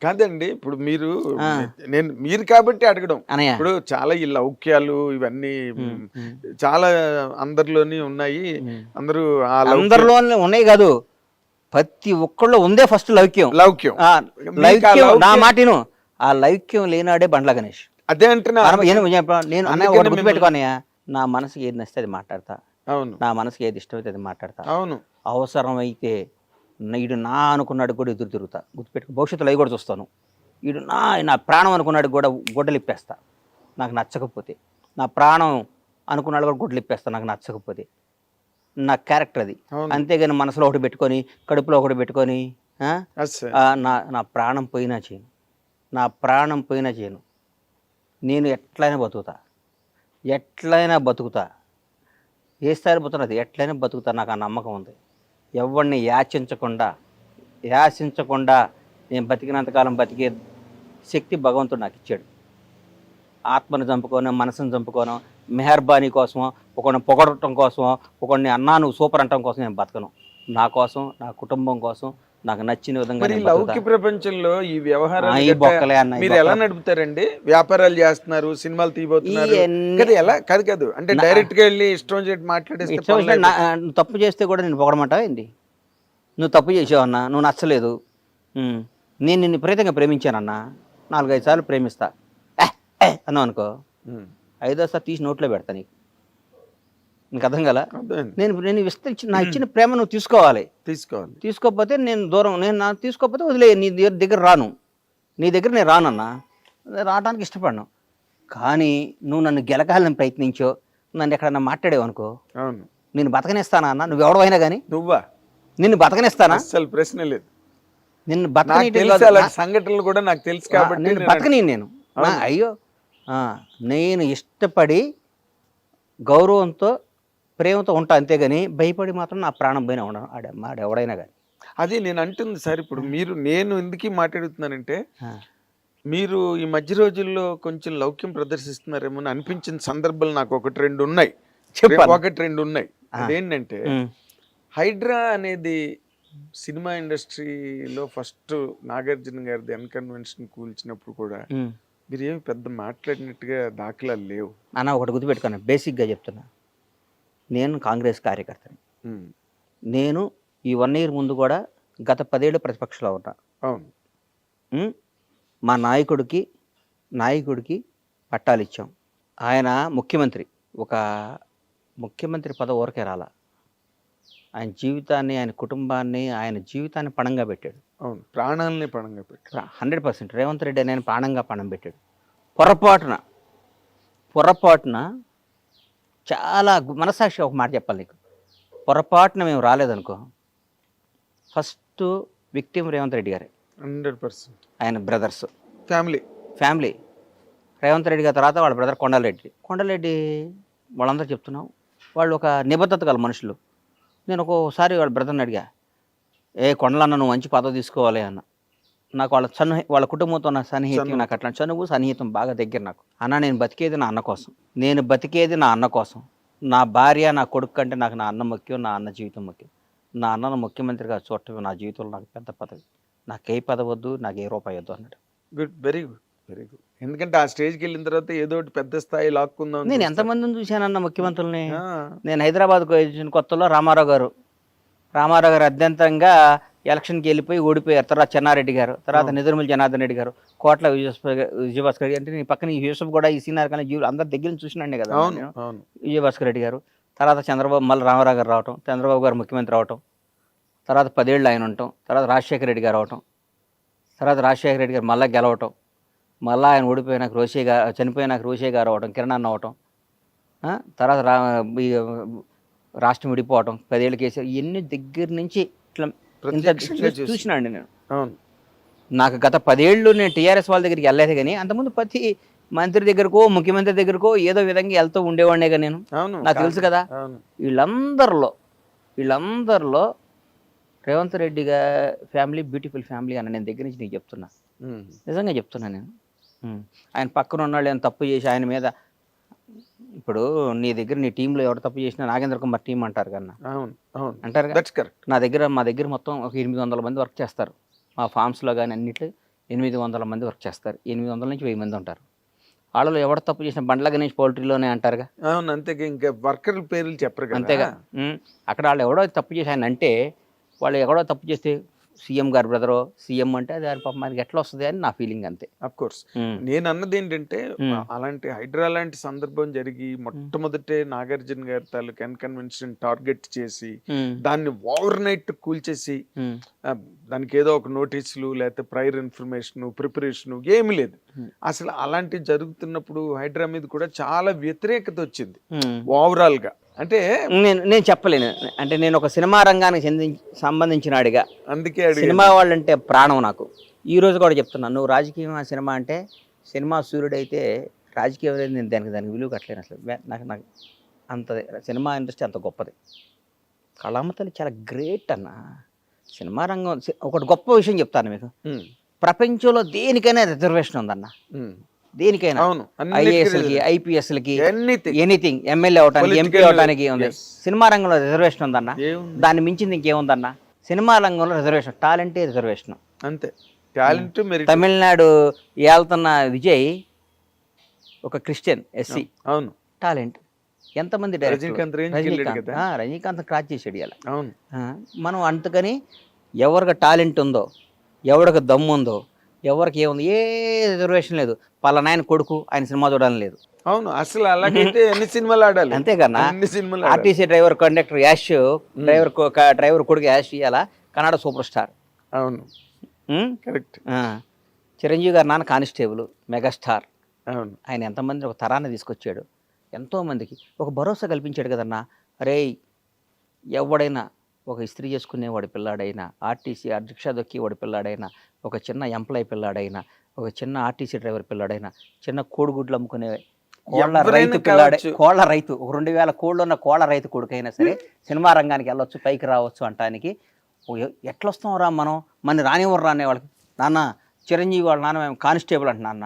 కాదండి. ఇప్పుడు మీరు కాబట్టి అడగడం. అనయ్య ఇప్పుడు చాలా ఈ లౌక్యాలు ఇవన్నీ చాలా అందరిలోని ఉన్నాయి. అందరూ ఆ అందరిలో ఉన్నాయి కాదు, ప్రతి ఒక్కళ్ళు ఉందే ఫస్ట్ లౌక్యం. లౌక్యం. లౌక్యం నా మాటను, ఆ లౌక్యం లేనాడే బండ్ల గణేష్. అదే అంటున్నా. నేను అన్నయ్య ఒకటి గుర్తుపెట్టుకోనయ్యా, నా మనసుకి ఏది నచ్చితే అది మాట్లాడతా. అవును. నా మనసుకి ఏది ఇష్టమైతే అది మాట్లాడతా. అవును. అవసరమైతే ఈడు నా అనుకున్నాడు కూడా ఎదురు తిరుగుతా. గుర్తుపెట్టుకో, భవిష్యత్తులో అవి కూడా చూస్తాను. ఈడు నా ప్రాణం అనుకున్నాడు కూడా గొడ్డలు ఇప్పేస్తా నాకు నచ్చకపోతే. నా ప్రాణం అనుకున్నాడు కూడా గొడ్డలు ఇప్పేస్తా నాకు నచ్చకపోతే. నా క్యారెక్టర్ అది. అంతేగాని మనసులో ఒకటి పెట్టుకొని, కడుపులో ఒకటి పెట్టుకొని నా ప్రాణం పోయినా చేయను. నా ప్రాణం పోయినా చేయను. నేను ఎట్లయినా బతుకుతా. ఏ స్థాయిలో బతుకున్నది ఎట్లయినా బతుకుతా. నాకు ఆ నమ్మకం ఉంది. ఎవరిని యాచించకుండా నేను బతికినంతకాలం బతికే శక్తి భగవంతుడు నాకు ఇచ్చాడు. ఆత్మను చంపుకోను, మనసును చంపుకోను, మెహర్బానీ కోసమో, ఒకరిని పొగడటం కోసమో, ఒకరిని అన్నా నువ్వు సూపర్ అంటం కోసం నేను బతకను. నా కోసం, నా కుటుంబం కోసం, నాకు నచ్చిన విధంగా. లౌకిక ప్రపంచంలో ఈ వ్యవహారాలు మీరు ఎలా నడుపుతారండి? వ్యాపారాలు చేస్తున్నారు, సినిమాలు తీయబోతున్నారు, ఎలా కాదు అంటే డైరెక్ట్ గా వెళ్ళి ఇష్టం చేసి మాట్లాడేస్తే తప్పు చేస్తే కూడా నేను పొగడమంటావా ఏంటి? నువ్వు తప్పు చేసావన్నా, నువ్వు నచ్చలేదు, నేను నిన్ను విపరీతంగా ప్రేమించానన్నా, 4-5 సార్లు ప్రేమిస్తా అన్నావు అనుకో, 5వ సారి తీసి నోట్లో పెడతా. నీకు అర్థం కదా? నేను నా ఇచ్చిన ప్రేమ నువ్వు తీసుకోవాలి. తీసుకోకపోతే నేను తీసుకోకపోతే వదిలే, నీ దగ్గర రాను. నీ దగ్గర నేను రానన్నా, రావడానికి ఇష్టపడను. కానీ నువ్వు నన్ను గెలకాలని ప్రయత్నించో, నన్ను ఎక్కడన్నా మాట్లాడేవు అనుకో, నేను బతకనిస్తానా అన్న? నువ్వు ఎవడవైనా కానీ నిన్ను బతకనిస్తానా? అసలు ప్రశ్న లేదు. నిన్ను సంఘటనలు కూడా నాకు తెలుసు కాబట్టి బతకని నేను అయ్యో నేను ఇష్టపడి గౌరవంతో ప్రేమతో ఉంటా, అంతేగాని భయపడి మాత్రం నా ప్రాణం పోయినా ఉండను ఎవడైనా కానీ. అది నేను అంటుంది సార్. ఇప్పుడు నేను ఎందుకు మాట్లాడుతున్నానంటే, మీరు ఈ మధ్య రోజుల్లో కొంచెం లౌక్యం ప్రదర్శిస్తున్నారేమో అని అనిపించిన సందర్భాలు నాకు 1-2 ఉన్నాయి. అదేంటంటే, హైడ్రా అనేది సినిమా ఇండస్ట్రీలో ఫస్ట్ నాగార్జున గారిది అన్కన్వెన్షన్ కూల్చినప్పుడు కూడా మీరు ఏమి పెద్ద మాట్లాడినట్టుగా దాఖలాలు లేవు. అన్న ఒకటి గుర్తుపెట్టుకున్నా, బేసిక్గా చెప్తున్నా, నేను కాంగ్రెస్ కార్యకర్తని. నేను ఈ 1 year ముందు కూడా గత 10 ఏళ్ళు ప్రతిపక్షంలో ఉన్నా. మా నాయకుడికి పట్టాలు ఇచ్చాం. ఆయన ముఖ్యమంత్రి, ఒక ముఖ్యమంత్రి పదవి ఊరకే రాలా. ఆయన జీవితాన్ని, ఆయన కుటుంబాన్ని, ఆయన జీవితాన్ని పణంగా పెట్టాడు. ప్రాణాలని పణంగా పెట్టాడు. 100%. రేవంత్ రెడ్డి ఆయన ప్రాణంగా పణం పెట్టాడు. పొరపాటున చాలా మనసాక్షి ఒక మాట చెప్పాలి నీకు, పొరపాటున మేము రాలేదనుకో, ఫస్ట్ విక్టిమ్ రేవంత్ రెడ్డి గారే. 100%. ఆయన బ్రదర్స్, ఫ్యామిలీ రేవంత్ రెడ్డి గారి తర్వాత వాళ్ళ బ్రదర్ కొండలరెడ్డి వాళ్ళందరూ చెప్తున్నాం, వాళ్ళు ఒక నిబద్ధత గల మనుషులు. నేను ఒక్కోసారి వాళ్ళ బ్రదర్ని అడిగా, కొండలన్న నువ్వు మంచి పదవి తీసుకోవాలి అన్న. నాకు వాళ్ళ కుటుంబంతో నా సన్నిహితం, నాకు అట్లా చనువు సన్నిహితం బాగా దగ్గర. నాకు అన్న, నేను బతికేది నా అన్న కోసం. నా భార్య, నా కొడుకు కంటే నాకు నా అన్న ముఖ్యం, నా అన్న జీవితం ముఖ్యం. నా అన్నను ముఖ్యమంత్రిగా చూడటం నా జీవితంలో నాకు పెద్ద పదవి. నాకు ఏ పదవి వద్దు, నాకు ఏ రూపాయి వద్దు అన్నాడు. Very good. ఎందుకంటే ఆ స్టేజ్కి వెళ్ళిన తర్వాత ఏదో ఒకటి పెద్ద స్థాయి లాక్కుందాం. నేను ఎంతమందిని చూశానన్న ముఖ్యమంత్రుల్ని. నేను హైదరాబాద్కు వచ్చిన కొత్తలో రామారావు గారు అత్యంతంగా ఎలక్షన్కి వెళ్ళిపోయి ఓడిపోయారు. తర్వాత చెన్నారెడ్డి గారు, తర్వాత నిదురుమల్లి జనార్దన్ రెడ్డి గారు, కోట్ల విజయభాస్కర్ రెడ్డి, అంటే నీ పక్కన యూసఫ్ కూడా ఈ సీనియర్ కానీ జీవులు అందరి దగ్గర నుంచి చూసినండి కదా నేను. విజయభాస్కర్ రెడ్డి గారు, తర్వాత మళ్ళీ రామారావు గారు రావటం, చంద్రబాబు గారు ముఖ్యమంత్రి అవటం, తర్వాత 10 ఏళ్ళు ఆయన ఉండటం, తర్వాత రాజశేఖర రెడ్డి గారు అవటం, తర్వాత రాజశేఖర రెడ్డి గారు మళ్ళీ గెలవటం, మళ్ళీ ఆయన ఓడిపోయినాక చనిపోయినాక రోషే గారు అవటం, కిరణ్ అన్న అవటం, తర్వాత రాష్ట్రం విడిపోవటం, 10 ఏళ్ళు కేసీఆర్, ఇవన్నీ దగ్గర నుంచి ఇట్లా చూసినాండి నేను. నాకు గత 10 ఏళ్ళు నేను టీఆర్ఎస్ వాళ్ళ దగ్గరికి వెళ్ళలేదు, కానీ అంతకుముందు ప్రతి మంత్రి దగ్గరకో ముఖ్యమంత్రి దగ్గరకో ఏదో విధంగా వెళ్తూ ఉండేవాడినే కదా నేను. నాకు తెలుసు కదా. వీళ్ళందరిలో Revanth Reddy family beautiful family అన్న నేను దగ్గర నుంచి నీకు చెప్తున్నా, నిజంగా చెప్తున్నా నేను. ఆయన పక్కన ఉన్నాళ్ళు ఏమైనా తప్పు చేసి ఆయన మీద, ఇప్పుడు నీ దగ్గర నీ టీంలో ఎవరు తప్పు చేసినా నాగేంద్ర కుమార్ టీం అంటారు కన్నా, అంటారు. మా దగ్గర మొత్తం ఒక 800 మంది వర్క్ చేస్తారు మా ఫార్మ్స్లో కానీ అన్నిట్లో. 800 మంది వర్క్ చేస్తారు, 800 నుంచి 1000 మంది ఉంటారు. వాళ్ళలో ఎవడు తప్పు చేసిన బండ్ల గణేష్ పౌల్ట్రీలోనే అంటారుగా. అవును, అంతేగా, ఇంకా వర్కర్ల పేర్లు చెప్పరు కదా. అంతేగా. అక్కడ వాళ్ళు ఎవడో తప్పు చేసి ఆయన అంటే, వాళ్ళు ఎవడో తప్పు చేస్తే సీఎం గారు బ్రదరో సీఎం అంటే అది పాపం మనకి ఎట్లా వస్తుంది అని నా ఫీలింగ్ అంతే. అఫ్ కోర్స్ నేను అన్నది ఏంటంటే, అలాంటి హైడ్రా లాంటి సందర్భం జరిగి మొట్టమొదటే నాగార్జున గారి తాలూకు కన్వెన్షన్ టార్గెట్ చేసి దాన్ని ఓవర్ నైట్ కూల్చేసి దానికి ఏదో ఒక నోటీసులు లేకపోతే ప్రయర్ ఇన్ఫర్మేషన్ ప్రిపరేషన్ ఏమి లేదు. అసలు అలాంటివి జరుగుతున్నప్పుడు హైడ్రా మీద కూడా చాలా వ్యతిరేకత వచ్చింది ఓవరాల్ గా. అంటే నేను చెప్పలేను, అంటే నేను ఒక సినిమా రంగానికి సంబంధించినాడిగా, అందుకే సినిమా వాళ్ళంటే ప్రాణం నాకు. ఈ రోజు కూడా చెప్తున్నాను, నువ్వు రాజకీయం సినిమా అంటే, సినిమా సూర్యుడైతే రాజకీయం అనేది నేను దానికి విలువ కట్టలేను అసలు. నాకు అంత సినిమా ఇండస్ట్రీ అంత గొప్పది. కళామ తల్లి చాలా గ్రేట్ అన్న. సినిమా రంగం ఒకటి గొప్ప విషయం చెప్తాను మీకు, ప్రపంచంలో దేనికైనా రిజర్వేషన్ ఉందన్న, దేనికైనా. ఐఏఎస్లకి ఐపీఎస్లకి ఎనీథింగ్, ఎమ్మెల్యే అవడానికి ఎంపీ అవడానికి ఉంది. సినిమా రంగంలో రిజర్వేషన్ ఉందన్న, దాన్ని మించింది ఇంకేముందన్న. సినిమా రంగంలో రిజర్వేషన్, టాలెంటే రిజర్వేషన్ అంతే. టాలెంట్. తమిళనాడు ఏళ్తున్న విజయ్ ఒక క్రిస్టియన్ ఎస్సీ, అవును, టాలెంట్. ఎంతమంది రజనీకాంత్ క్రాచ్ చేసాడు ఇలా. అవును, మనం అందుకని ఎవరికి టాలెంట్ ఉందో, ఎవరికి దమ్ము ఉందో, ఎవరికి ఏముంది, ఏ రిజర్వేషన్ లేదు. పలానా ఆయన కొడుకు ఆయన సినిమా చూడాలని లేదు. అవును, అసలు అలాగైతే అన్ని సినిమాలు ఆడాలి. అంతేకన్నా. RTC driver conductor Yash, driver కొడుకు యాష్ ఇవాళ కన్నడ సూపర్ స్టార్. అవును, కరెక్ట్. చిరంజీవి గారు నాన్న కానిస్టేబుల్, మెగాస్టార్. అవును, ఆయన ఎంతమంది ఒక తరాన్ని తీసుకొచ్చాడు, ఎంతోమందికి ఒక భరోసా కల్పించాడు కదన్నా. అరే ఎవడైనా, ఒక ఇస్త్రీ చేసుకునేవాడి పిల్లాడైనా, ఆర్టీసీ రిక్షా దొక్కేవాడి పిల్లాడైనా, ఒక చిన్న ఎంప్లాయీ పిల్లాడైనా, ఒక చిన్న ఆర్టీసీ డ్రైవర్ పిల్లాడైనా, చిన్న కోడిగుడ్లు అమ్ముకునే కోళ్ళ రైతు పిల్లాడే, కోళ్ళ రైతు, ఒక 2000 కోళ్ళు ఉన్న కోళ్ళ రైతు కొడుకైనా సరే సినిమా రంగానికి వెళ్ళొచ్చు, పైకి రావచ్చు అంటానికి. ఎట్లా వస్తాం రా మనం, మన రానివ్వరు రానే వాళ్ళకి. నాన్న చిరంజీవి వాళ్ళ నాన్న మేము కానిస్టేబుల్ అంట, నాన్న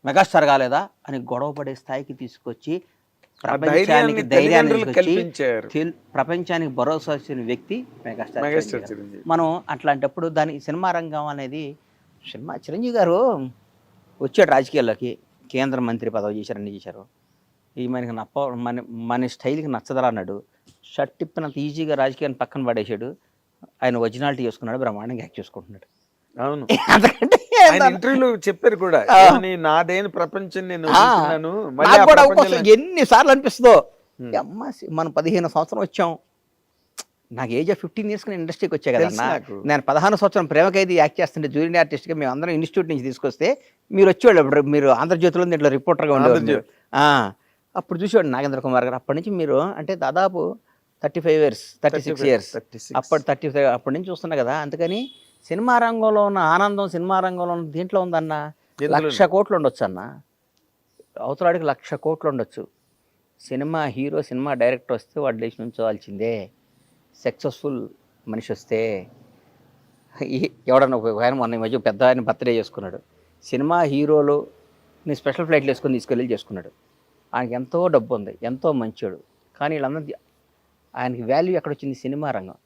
మెగాస్టార్ కాలేదా అని గొడవ పడే స్థాయికి తీసుకొచ్చి ప్రపంచానికి ధైర్యాన్ని తీసుకొచ్చి ప్రపంచానికి భరోసా ఇచ్చిన వ్యక్తి మెగాస్టార్. మనం అట్లాంటప్పుడు దాని సినిమా రంగం అనేది, సినిమా చిరంజీవి గారు వచ్చాడు రాజకీయాల్లోకి, కేంద్ర మంత్రి పదవి చేశారు, అన్ని చేశారు. ఈ మనకి మన స్టైల్కి నచ్చదరా అన్నాడు. షర్ట్ తిప్పినంత ఈజీగా రాజకీయాన్ని పక్కన పడేసాడు. ఆయన ఒరిజినాలిటీ చేసుకున్నాడు, బ్రహ్మాండంగా యాక్ట్ చేసుకుంటున్నాడు. అవును, ఇంటర్వ్యూలో చెప్పారు కూడా, నాదేని ప్రపంచం నేను ఎన్నిసార్లు అనిపిస్తుందో. మనం 15 సంవత్సరం వచ్చాం, నాకు ఏజ్ ఆఫ్ 15 ఇయర్స్ నేను ఇండస్ట్రీకి వచ్చా కదన్నా. నేను 16 సంవత్సరం ప్రేమ ఖైదీ యాక్ట్ చేస్తుంటే జూనియర్ ఆర్టిస్ట్గా మేము అందరం ఇన్స్టిట్యూట్ నుంచి తీసుకొస్తే మీరు వచ్చేవాళ్ళు. అప్పుడు మీరు ఆంధ్రజ్యోతిలో దీంట్లో రిపోర్టర్గా ఉండేవాళ్ళు. అప్పుడు చూసేవాడు నాగేంద్ర కుమార్ గారు. అప్పటి నుంచి మీరు అంటే దాదాపు 35 ఇయర్స్ 36 ఇయర్స్ అప్పటి 35 అప్పటి నుంచి చూస్తున్నా కదా. అందుకని సినిమా రంగంలో ఉన్న ఆనందం, సినిమా రంగంలో ఉన్న దీంట్లో ఉందన్న. 1,00,000 కోట్లు ఉండొచ్చు అన్న, అవతలాడికి 1,00,000 కోట్లు ఉండొచ్చు. సినిమా హీరో, సినిమా డైరెక్టర్ వస్తే వాడు లేచి నుంచోవాల్సిందే. సక్సెస్ఫుల్ మనిషి వస్తే, ఎవడన్నా ఆయన మొన్న ఈ మధ్య పెద్ద ఆయన బర్త్డే చేసుకున్నాడు, సినిమా హీరోలు నీ స్పెషల్ ఫ్లైట్లు వేసుకొని తీసుకెళ్ళి చేసుకున్నాడు. ఆయనకి ఎంతో డబ్బు ఉంది, ఎంతో మంచోడు. కానీ వీళ్ళందరూ ఆయనకి వాల్యూ ఎక్కడొచ్చింది? సినిమా రంగం.